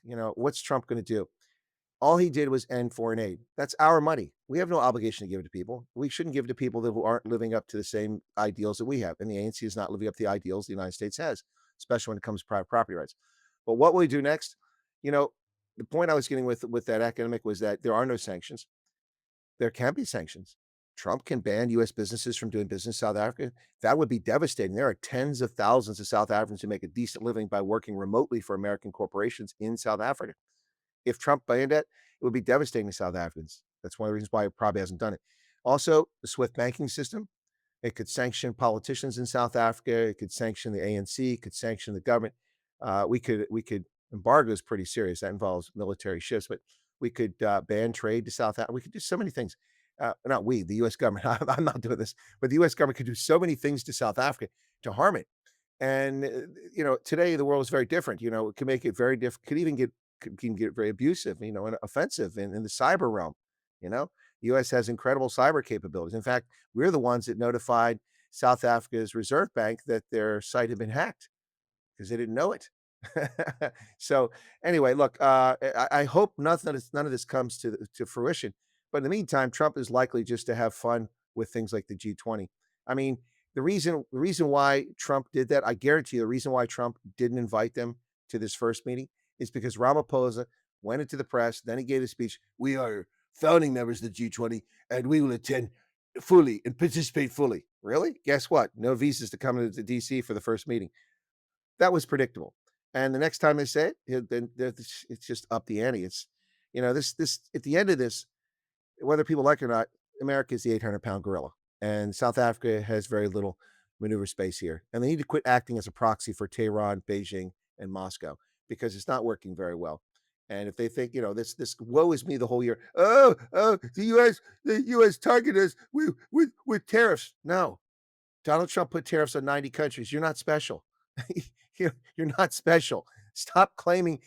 What's Trump going to do? All he did was end foreign aid. That's our money. We have no obligation to give it to people. We shouldn't give it to people who aren't living up to the same ideals that we have. And the ANC is not living up to the ideals the United States has, especially when it comes to private property rights. But what will we do next? You know, the point I was getting with that academic was that there are no sanctions. There can be sanctions. Trump can ban US businesses from doing business in South Africa. That would be devastating. There are tens of thousands of South Africans who make a decent living by working remotely for American corporations in South Africa. If Trump banned it, it would be devastating to South Africans. That's one of the reasons why he probably hasn't done it. Also, the SWIFT banking system, it could sanction politicians in South Africa. It could sanction the ANC. It could sanction the government. We could embargo is pretty serious. That involves military shifts, but we could ban trade to South Africa. We could do so many things. Not we, the U.S. government. I'm not doing this, but the U.S. government could do so many things to South Africa to harm it. And today the world is very different. It can make it very different. Can get very abusive, and offensive in the cyber realm. You know, the U.S. has incredible cyber capabilities. In fact, we're the ones that notified South Africa's Reserve Bank that their site had been hacked because they didn't know it. So anyway, look, I hope none of this comes to fruition. But in the meantime, Trump is likely just to have fun with things like the G20. I mean, the reason why Trump did that, I guarantee you, the reason why Trump didn't invite them to this first meeting is because Ramaphosa went into the press, then he gave a speech. We are founding members of the G20, and we will attend fully and participate fully. Really? Guess what? No visas to come into DC for the first meeting. That was predictable. And the next time they say then it's just up the ante. This at the end of this, whether people like it or not, America is the 800-pound gorilla, and South Africa has very little maneuver space here. And they need to quit acting as a proxy for Tehran, Beijing, and Moscow because it's not working very well. And if they think, this woe is me the whole year. Oh, the U.S. targeted us with tariffs. No, Donald Trump put tariffs on 90 countries. You're not special. You're not special. Stop claiming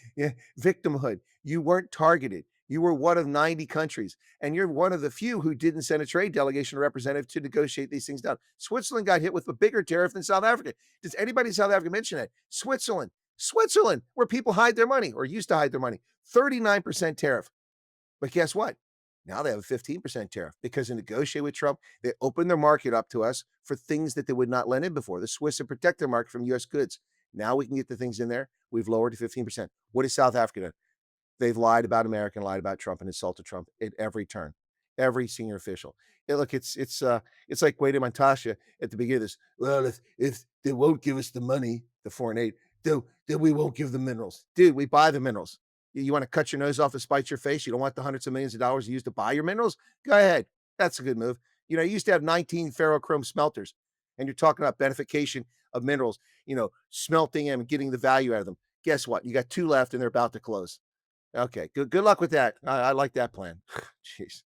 victimhood. You weren't targeted. You were one of 90 countries, and you're one of the few who didn't send a trade delegation or representative to negotiate these things down. Switzerland got hit with a bigger tariff than South Africa. Does anybody in South Africa mention that? Switzerland, where people hide their money or used to hide their money, 39% tariff. But guess what? Now they have a 15% tariff because in negotiating with Trump, they opened their market up to us for things that they would not let in before. The Swiss have protected their market from US goods. Now we can get the things in there. We've lowered to 15%. What has South Africa done? They've lied about America and lied about Trump and insulted Trump at every turn, every senior official. Look, it's like Wade and Montasha at the beginning of this. Well, if they won't give us the money, the foreign aid, then we won't give the minerals. Dude, we buy the minerals. You want to cut your nose off to spite your face? You don't want the hundreds of millions of dollars you use to buy your minerals? Go ahead. That's a good move. You used to have 19 ferrochrome smelters, and you're talking about beneficiation of minerals, smelting them and getting the value out of them. Guess what? You got two left, and they're about to close. Okay, good luck with that. I like that plan. Jeez.